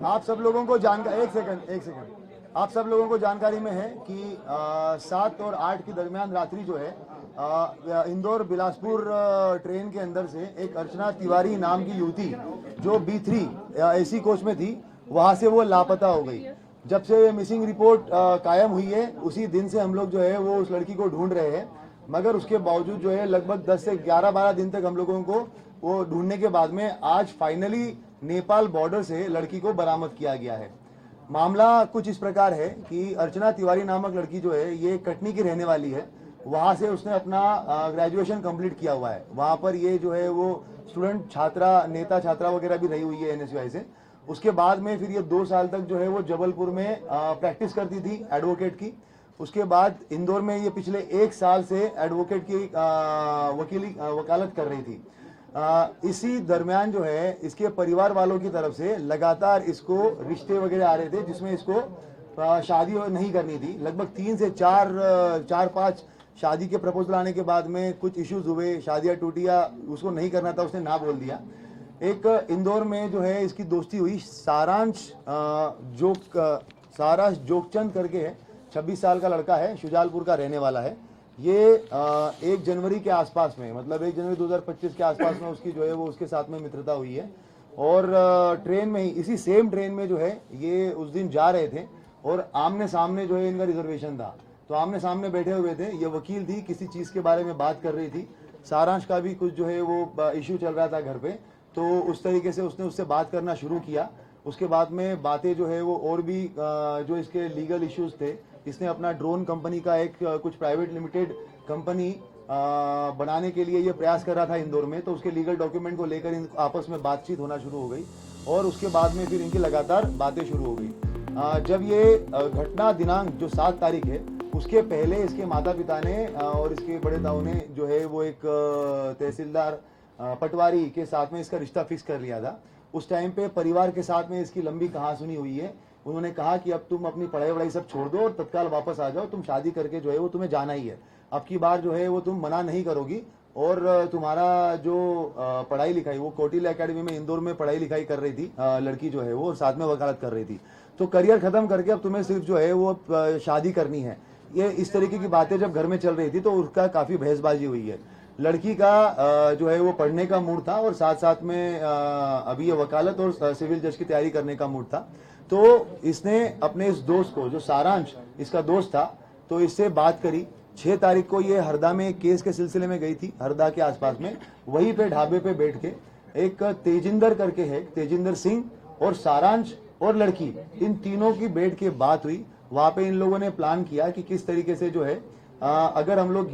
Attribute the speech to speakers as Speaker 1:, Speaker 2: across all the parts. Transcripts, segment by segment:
Speaker 1: आप सब लोगों को जानकारी, एक सेकंड, आप सब लोगों को जानकारी में है कि 7 और 8 के दरमियान रात्रि जो है इंदौर बिलासपुर ट्रेन के अंदर से एक अर्चना तिवारी नाम की युवती जो B3 AC कोच में थी, वहां से वो लापता हो गई। जब से ये मिसिंग रिपोर्ट कायम हुई है, उसी दिन से हम लोग जो है वो उस लड़की को ढूंढ रहे हैं, मगर उसके बावजूद जो है लगभग 10 से 11-12 दिन तक हम लोगों को वो ढूंढने के बाद में आज फाइनली नेपाल बॉर्डर से लड़की को बरामद किया गया है। मामला कुछ इस प्रकार है कि अर्चना तिवारी नामक लड़की जो है ये कटनी की रहने वाली है। वहां से उसने अपना ग्रेजुएशन कंप्लीट किया हुआ है। वहां पर ये जो है वो स्टूडेंट छात्रा, नेता छात्रा वगैरह भी रही हुई है NSUI से। उसके बाद में फिर ये 2 साल तक जो है वो जबलपुर में प्रैक्टिस करती थी एडवोकेट की। उसके बाद इंदौर में ये पिछले 1 साल से एडवोकेट की वकालत कर रही थी। इसी दरमियान जो है इसके परिवार वालों की तरफ से लगातार इसको रिश्ते वगैरह आ रहे थे, जिसमें इसको शादी नहीं करनी थी। लगभग 3 से 4-5 शादी के प्रपोजल आने के बाद में कुछ इश्यूज हुए, शादियां टूटी या उसको नहीं करना था, उसने ना बोल दिया। एक इंदौर में जो है इसकी दोस्ती हुई सारांश जोगचंद करके है, 26 साल का लड़का है, शुजालपुर का रहने वाला है। ये 1 जनवरी के आसपास में, मतलब 1 जनवरी 2025 के आसपास में उसकी जो है वो उसके साथ में मित्रता हुई है। और ट्रेन में ही, इसी सेम ट्रेन में जो है ये उस दिन जा रहे थे और आमने सामने जो है इनका रिजर्वेशन था, तो आमने सामने बैठे हुए थे। ये वकील थी, किसी चीज के बारे में बात कर रही थी। सारांश का भी कुछ जो है वो इश्यू चल रहा था घर पे, तो उस तरीके से उसने उससे बात करना शुरू किया। उसके बाद में बातें जो है वो और भी जो इसके लीगल इश्यूज थे, इसने अपना ड्रोन कंपनी का एक कुछ प्राइवेट लिमिटेड कंपनी बनाने के लिए ये प्रयास कर रहा था इंदौर में, तो उसके लीगल डॉक्यूमेंट को लेकर इन आपस में बातचीत होना शुरू हो गई और उसके बाद में फिर इनकी लगातार बातें शुरू हो गई। जब ये घटना दिनांक जो 7 तारीख है, उसके पहले इसके माता पिता ने और इसके बड़े ताऊ ने जो है वो एक तहसीलदार पटवारी के साथ में इसका रिश्ता फिक्स कर लिया था। उस टाइम पे परिवार के साथ में इसकी लंबी कहासुनी हुई है। उन्होंने कहा कि अब तुम अपनी पढ़ाई वढ़ाई सब छोड़ दो और तत्काल वापस आ जाओ, तुम शादी करके जो है वो तुम्हें जाना ही है। अब की बार जो है वो तुम मना नहीं करोगी और तुम्हारा जो पढ़ाई लिखाई, वो कौटिल्य एकेडमी में इंदौर में पढ़ाई लिखाई कर रही थी लड़की जो है वो, साथ में वकालत कर रही थी, तो करियर खत्म करके अब तुम्हें सिर्फ जो है वो शादी करनी है। ये इस तरीके की बातें जब घर में चल रही थी तो उसका काफी बहसबाजी हुई है। लड़की का जो है वो पढ़ने का मूड था और साथ साथ में अभी ये वकालत और सिविल जज की तैयारी करने का मूड था। तो इसने अपने इस दोस्त को, जो सारांश इसका दोस्त था, तो इससे बात करी। 6 तारीख को ये हरदा में केस के सिलसिले में गई थी, हरदा के आसपास में। वहीं पे ढाबे पे बैठ के एक तेजिंदर करके है, तेजिंदर सिंह और सारांश और लड़की, इन तीनों की बैठ के बात हुई। वहां पे इन लोगों ने प्लान किया कि किस तरीके से जो है अगर हम लोग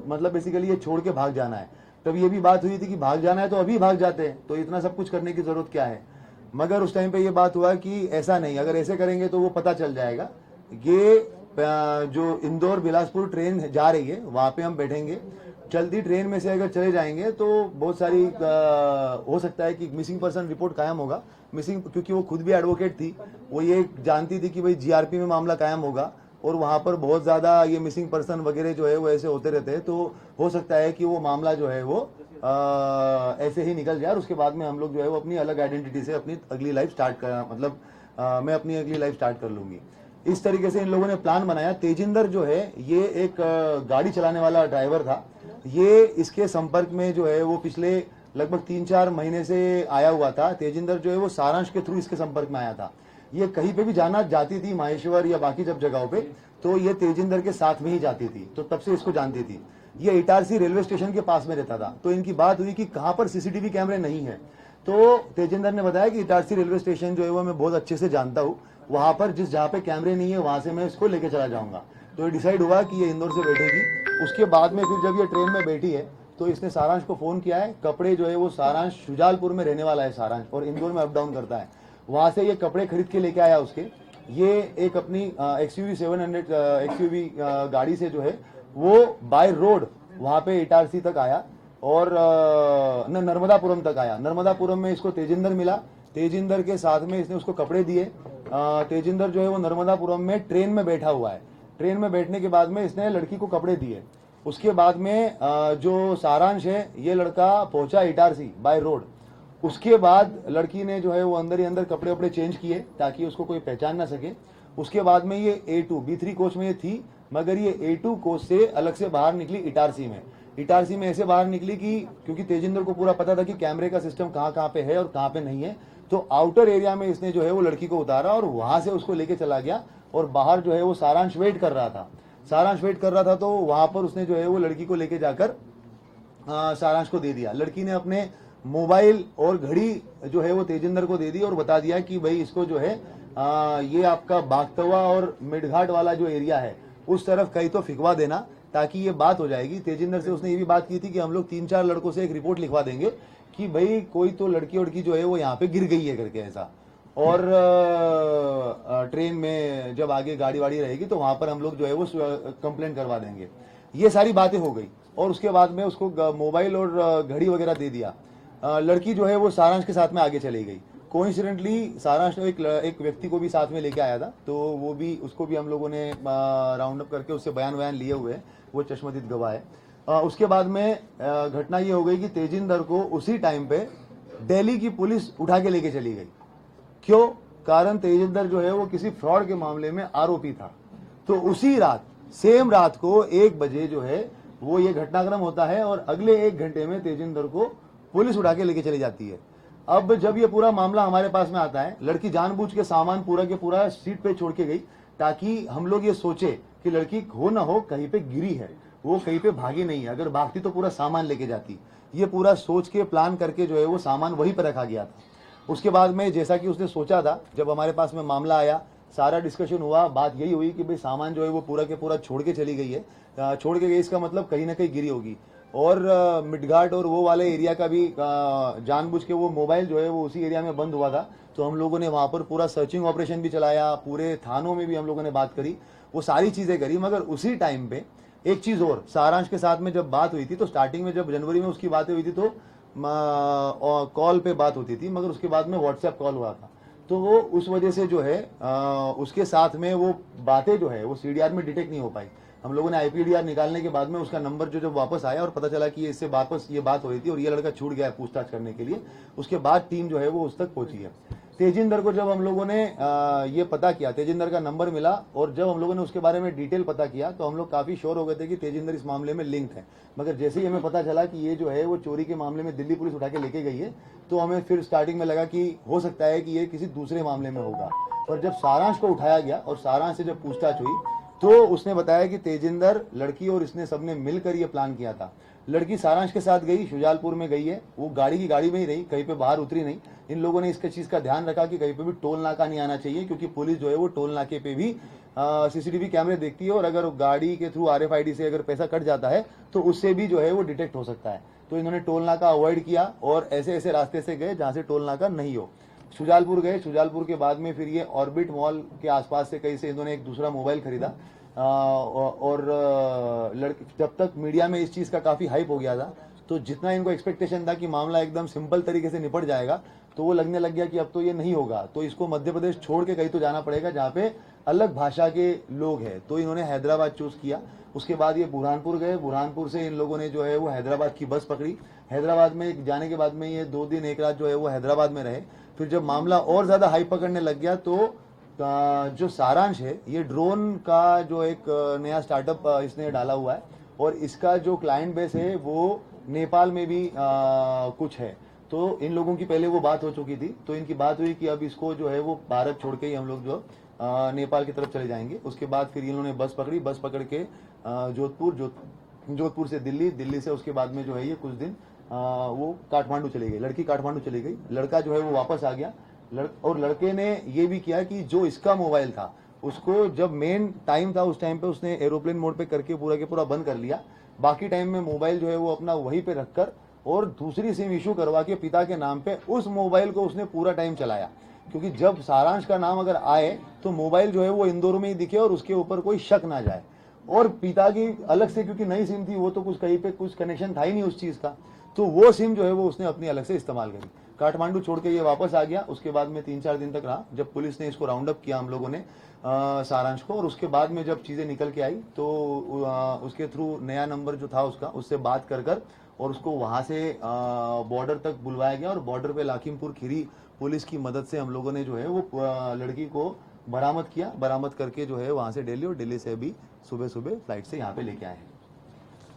Speaker 1: मतलब बेसिकली ये छोड़ के भाग जाना है। तब ये भी बात हुई थी कि भाग जाना है तो अभी भाग जाते हैं, तो इतना सब कुछ करने की जरूरत क्या है। मगर उस टाइम पे ये बात हुआ कि ऐसा नहीं, अगर ऐसे करेंगे तो वो पता चल जाएगा। ये जो इंदौर बिलासपुर ट्रेन जा रही है वहां पे हम बैठेंगे, चलती ट्रेन में से अगर चले जाएंगे तो बहुत सारी हो सकता है कि मिसिंग पर्सन रिपोर्ट कायम होगा। मिसिंग, क्योंकि वो खुद भी एडवोकेट थी, वो ये जानती थी कि भाई GRP में मामला कायम होगा और वहां पर बहुत ज्यादा ये मिसिंग पर्सन वगैरह जो है वो ऐसे होते रहते हैं, तो हो सकता है कि वो मामला जो है वो ऐसे ही निकल जाए और उसके बाद में हम लोग जो है वो अपनी अलग आइडेंटिटी से अपनी अगली लाइफ स्टार्ट कर, मतलब मैं अपनी अगली लाइफ स्टार्ट कर लूंगी। इस तरीके से इन लोगों ने प्लान बनाया। तेजिंदर जो है ये एक गाड़ी चलाने वाला ड्राइवर था। ये इसके संपर्क में जो है वो पिछले लगभग 3-4 महीने से आया हुआ था। तेजिंदर जो है वो सारांश के थ्रू इसके संपर्क में आया था। ये कहीं पे भी जाना जाती थी, माहेश्वर या बाकी जब जगहों पे, तो ये तेजिंदर के साथ में ही जाती थी, तो तब से इसको जानती थी। ये इटारसी रेलवे स्टेशन के पास में रहता था, तो इनकी बात हुई कि कहां पर CCTV कैमरे नहीं है। तो तेजिंदर ने बताया कि इटारसी रेलवे स्टेशन जो है वो मैं बहुत अच्छे से जानता हूँ, वहां पर जहाँ पे कैमरे नहीं है वहां से मैं इसको लेके चला जाऊंगा। तो ये डिसाइड हुआ कि ये इंदौर से बैठेगी। उसके बाद में फिर जब ये ट्रेन में बैठी है तो इसने सारांश को फोन किया है। कपड़े जो है वो सारांश शुजालपुर में रहने वाला है सारांश, और इंदौर में अप डाउन करता है। वहां से ये कपड़े खरीद के लेके आया उसके। ये एक अपनी XUV 700 XUV गाड़ी से जो है वो बाय रोड वहां पे इटारसी तक आया और नर्मदापुरम तक आया। नर्मदापुरम में इसको तेजिंदर मिला। तेजिंदर के साथ में इसने उसको कपड़े दिए। तेजिंदर जो है वो नर्मदापुरम में ट्रेन में बैठा हुआ है। ट्रेन में बैठने के बाद में इसने लड़की को कपड़े दिए। उसके बाद में जो सारांश है ये लड़का पहुंचा इटारसी बाय रोड। उसके बाद लड़की ने जो है वो अंदर ही अंदर कपड़े वपड़े चेंज किए ताकि उसको कोई पहचान ना सके। उसके बाद में ये A2 B3 कोच में ये थी, मगर ये A2 कोच से अलग से बाहर निकली इटारसी में। इटारसी में ऐसे बाहर निकली कि क्योंकि तेजिंदर को पूरा पता था कि कैमरे का सिस्टम कहाँ कहाँ पे है और कहाँ पे नहीं है, तो आउटर एरिया में इसने जो है वो लड़की को उतारा और वहां से उसको लेके चला गया। और बाहर जो है वो सारांश वेट कर रहा था, सारांश वेट कर रहा था, तो वहां पर उसने जो है वो लड़की को लेके जाकर सारांश को दे दिया। लड़की ने अपने मोबाइल और घड़ी जो है वो तेजिंदर को दे दी और बता दिया कि भाई इसको जो है ये आपका बागतवा और मिडघाट वाला जो एरिया है उस तरफ कहीं तो फिकवा देना ताकि ये बात हो जाएगी। तेजिंदर से उसने ये भी बात की थी कि हम लोग 3-4 लड़कों से एक रिपोर्ट लिखवा देंगे कि भाई कोई तो लड़की वड़की जो है वो यहाँ पे गिर गई है करके ऐसा, और ट्रेन में जब आगे गाड़ी वाड़ी रहेगी तो वहां पर हम लोग जो है वो कंप्लेंट करवा देंगे। ये सारी बातें हो गई और उसके बाद में उसको मोबाइल और घड़ी वगैरह दे दिया। लड़की जो है वो सारांश के साथ में आगे चली गई। कोइंसिडेंटली सारांश ने एक व्यक्ति को भी साथ में लेके आया था, तो वो भी उसको भी हम लोगों ने राउंड अप करके उससे बयान लिए हुए हैं, वो चश्मदीद गवाह है। उसके बाद में घटना ये हो गई कि तेजिंदर को उसी टाइम पे दिल्ली की पुलिस उठा के लेके चली गई। क्यों? कारण तेजिंदर जो है वो किसी फ्रॉड के मामले में आरोपी था। तो उसी रात, सेम रात को 1 बजे जो है वो ये घटनाक्रम होता है और अगले 1 घंटे में तेजिंदर को पुलिस उठा के लेके चली जाती है। अब जब ये पूरा मामला हमारे पास में आता है, लड़की जानबूझ के सामान पूरा के पूरा सीट पे छोड़ के गई ताकि हम लोग ये सोचे कि लड़की हो ना हो कहीं पे गिरी है, वो कहीं पे भागी नहीं है। अगर भागती तो पूरा सामान लेके जाती। ये पूरा सोच के प्लान करके जो है वो सामान वहीं पर रखा गया था। उसके बाद में जैसा कि उसने सोचा था, जब हमारे पास में मामला आया, सारा डिस्कशन हुआ, बात यही हुई कि भाई सामान जो है वो पूरा के पूरा छोड़ के चली गई है। छोड़ के गई इसका मतलब कहीं ना कहीं गिरी होगी। और मिडघाट और वो वाले एरिया का भी जानबूझ के वो मोबाइल जो है वो उसी एरिया में बंद हुआ था, तो हम लोगों ने वहां पर पूरा सर्चिंग ऑपरेशन भी चलाया, पूरे थानों में भी हम लोगों ने बात करी, वो सारी चीजें करी। मगर उसी टाइम पे एक चीज और, सारांश के साथ में जब बात हुई थी तो स्टार्टिंग में जब जनवरी में उसकी बातें हुई थी तो कॉल पे बात होती थी, मगर उसके बाद में व्हाट्सएप कॉल हुआ था। तो वो उस वजह से जो है उसके साथ में वो बातें जो है वो सीडीआर में डिटेक्ट नहीं हो पाई। हम लोगों ने आईपीडीआर निकालने के बाद में उसका नंबर जो जब वापस आया और पता चला कि इससे वापस ये बात हो रही थी और ये लड़का छूट गया है पूछताछ करने के लिए, उसके बाद टीम जो है वो उस तक पहुंची है। तेजिंदर को जब हम लोगों ने ये पता किया, तेजिंदर का नंबर मिला और जब हम लोगों ने उसके बारे में डिटेल पता किया तो हम लोग काफी श्योर हो गए थे कि तेजिंदर इस मामले में लिंक है। मगर जैसे ही हमें पता चला कि ये जो है वो चोरी के मामले में दिल्ली पुलिस उठा के लेके गई है, तो हमें फिर स्टार्टिंग में लगा कि हो सकता है कि ये किसी दूसरे मामले में होगा। और जब सारांश को उठाया गया और सारांश से जब पूछताछ हुई तो उसने बताया कि तेजिंदर, लड़की और इसने सबने मिलकर ये प्लान किया था। लड़की सारांश के साथ गई, शुजालपुर में गई है, वो गाड़ी की गाड़ी में ही रही, कहीं पे बाहर उतरी नहीं। इन लोगों ने इसका चीज का ध्यान रखा कि कहीं पे भी टोल नाका नहीं आना चाहिए, क्योंकि पुलिस जो है वो टोल नाके पे भी सीसीटीवी कैमरे देखती है और अगर गाड़ी के थ्रू आरएफआईडी से अगर पैसा कट जाता है तो उससे भी जो है वो डिटेक्ट हो सकता है। तो इन्होंने टोल नाका अवॉइड किया और ऐसे ऐसे रास्ते से गए जहां से टोल नाका नहीं हो। शुजालपुर गए, शुजालपुर के बाद में फिर ये ऑर्बिट मॉल के आसपास से कहीं से इन्होंने एक दूसरा मोबाइल खरीदा। और लड़के, जब तक मीडिया में इस चीज का काफी हाइप हो गया था तो जितना इनको एक्सपेक्टेशन था कि मामला एकदम सिंपल तरीके से निपट जाएगा, तो वो लगने लग गया कि अब तो ये नहीं होगा, तो इसको मध्य प्रदेश छोड़ के कहीं तो जाना पड़ेगा जहाँ पे अलग भाषा के लोग हैं। तो इन्होंने हैदराबाद चूज किया। उसके बाद ये बुरहानपुर गए, बुरहानपुर से इन लोगों ने जो है वो हैदराबाद की बस पकड़ी। हैदराबाद में जाने के बाद में ये 2 दिन 1 रात जो है वो हैदराबाद में रहे। फिर जब मामला और ज्यादा हाइप पकड़ने लग गया तो जो सारांश है, ये ड्रोन का जो एक नया स्टार्टअप इसने डाला हुआ है और इसका जो क्लाइंट बेस है वो नेपाल में भी कुछ है। तो इन लोगों की पहले वो बात हो चुकी थी, तो इनकी बात हुई कि अब इसको जो है वो भारत छोड़ के ही हम लोग जो नेपाल की तरफ चले जाएंगे। उसके बाद फिर इन्होंने बस पकड़ी, बस पकड़ के जोधपुर से दिल्ली, दिल्ली से उसके बाद में जो है ये कुछ दिन वो काठमांडू चली गई, लड़की काठमांडू चली गई, लड़का जो है वो वापस आ गया। और लड़के ने ये भी किया कि जो इसका मोबाइल था उसको जब मेन टाइम था उस टाइम पे उसने एरोप्लेन मोड पे करके पूरा के पूरा बंद कर लिया। बाकी टाइम में मोबाइल जो है वो अपना वहीं पे रखकर और दूसरी सिम इशू करवा के पिता के नाम पे उस मोबाइल को उसने पूरा टाइम चलाया, क्योंकि जब सारांश का नाम अगर आए तो मोबाइल जो है वो इंदौर में ही दिखे और उसके ऊपर कोई शक ना जाए। और पिता की अलग से, क्योंकि नई सिम थी, वो तो कुछ कहीं पे कुछ कनेक्शन था ही नहीं उस चीज का, तो वो सिम जो है वो उसने अपनी अलग से इस्तेमाल करी। काठमांडू छोड़ के ये वापस आ गया। उसके बाद में 3-4 दिन तक रहा, जब पुलिस ने इसको राउंड अप किया हम लोगों ने सारांश को, और उसके बाद में जब चीज़ें निकल के आई तो उसके थ्रू नया नंबर जो था उसका, उससे बात कर और उसको वहाँ से बॉर्डर तक बुलवाया गया, और बॉर्डर पे लाखीमपुर खीरी पुलिस की मदद से हम लोगों ने जो है वो लड़की को बरामद किया। बरामद करके जो है वहाँ से दिल्ली, और दिल्ली से अभी सुबह सुबह फ्लाइट से यहाँ पे लेके आए हैं।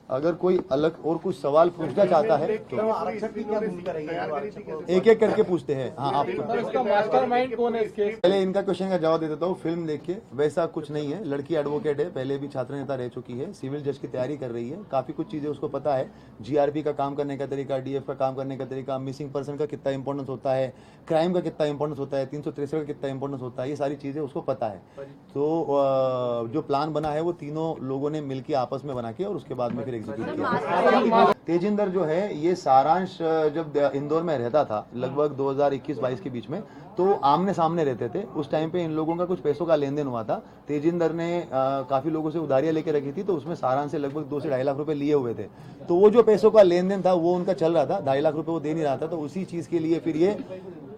Speaker 1: अगर कोई अलग और कुछ सवाल पूछना चाहता है तो
Speaker 2: आरक्षक की क्या भूमिका रहेगी?
Speaker 1: एक एक करके पूछते हैं। हाँ, आप
Speaker 3: इसका मास्टरमाइंड कौन है इसके?
Speaker 1: पहले इनका क्वेश्चन का जवाब दे देता हूँ। फिल्म देख के वैसा कुछ नहीं है। लड़की एडवोकेट है, पहले भी छात्र नेता रह चुकी है, सिविल जज की तैयारी कर रही है, काफी कुछ चीजें उसको पता है। जीआरपी का काम करने का तरीका, डीएफ का काम करने का तरीका, मिसिंग पर्सन का कितना इंपॉर्टेंस होता है, क्राइम का कितना इंपॉर्टेंस होता है, 363 का कितना इंपॉर्टेंस होता है, ये सारी चीजें उसको पता है। तो जो प्लान बना है वो तीनों लोगों ने मिलकर आपस में बना के और उसके बाद में फिर एग्जीक्यूट किया। तेजिंदर जो है ये सारांश जब इंदौर में रहता था लगभग 2021-22 के बीच में, तो आमने सामने रहते थे। उस टाइम पे इन लोगों का कुछ पैसों का लेन देन हुआ था। तेजिंदर ने काफी लोगों से उधारियां लेके रखी थी, तो उसमें सारांश से लगभग 2 से 2.5 लाख रुपए लिए हुए थे। तो वो जो पैसों का लेन देन था वो उनका चल रहा था, 2.5 लाख रुपए वो दे नहीं रहा था। तो उसी चीज के लिए फिर ये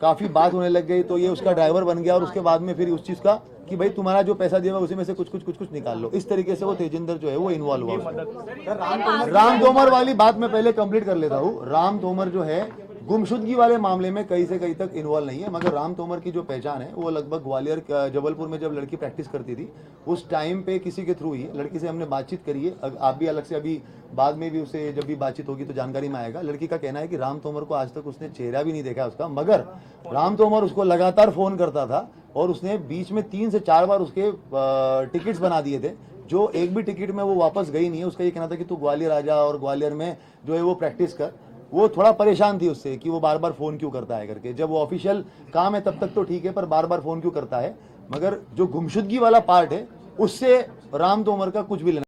Speaker 1: काफी बात होने लग गई, तो ये उसका ड्राइवर बन गया, और उसके बाद में फिर उस चीज का कि भाई तुम्हारा जो पैसा दिया उसी में से कुछ निकाल लो। इस तरीके से वो तेजिंदर जो है वो इन्वॉल्व हुआ। राम तोमर वाली बात मैं पहले कंप्लीट कर लेता हूँ। राम तोमर जो है गुमशुदगी वाले मामले में कहीं से कहीं तक इन्वॉल्व नहीं है, मगर राम तोमर की जो पहचान है वो लगभग ग्वालियर जबलपुर में जब लड़की प्रैक्टिस करती थी उस टाइम पे किसी के थ्रू ही लड़की से हमने बातचीत करी है। आप भी अलग से अभी बाद में भी उसे जब भी बातचीत होगी तो जानकारी में आएगा। लड़की का कहना है कि राम तोमर को आज तक उसने चेहरा भी नहीं देखा उसका, मगर राम तोमर उसको लगातार फोन करता था, और उसने बीच में 3 से 4 बार उसके टिकट्स बना दिए थे, जो एक भी टिकट में वो वापस गई नहीं है। उसका ये कहना था कि तू ग्वालियर आ जा और ग्वालियर में जो है वो प्रैक्टिस कर। वो थोड़ा परेशान थी उससे कि वो बार बार फोन क्यों करता है करके। जब वो ऑफिशियल काम है तब तक तो ठीक है, पर बार बार फोन क्यों करता है। मगर जो गुमशुदगी वाला पार्ट है उससे राम तोमर का कुछ भी लेना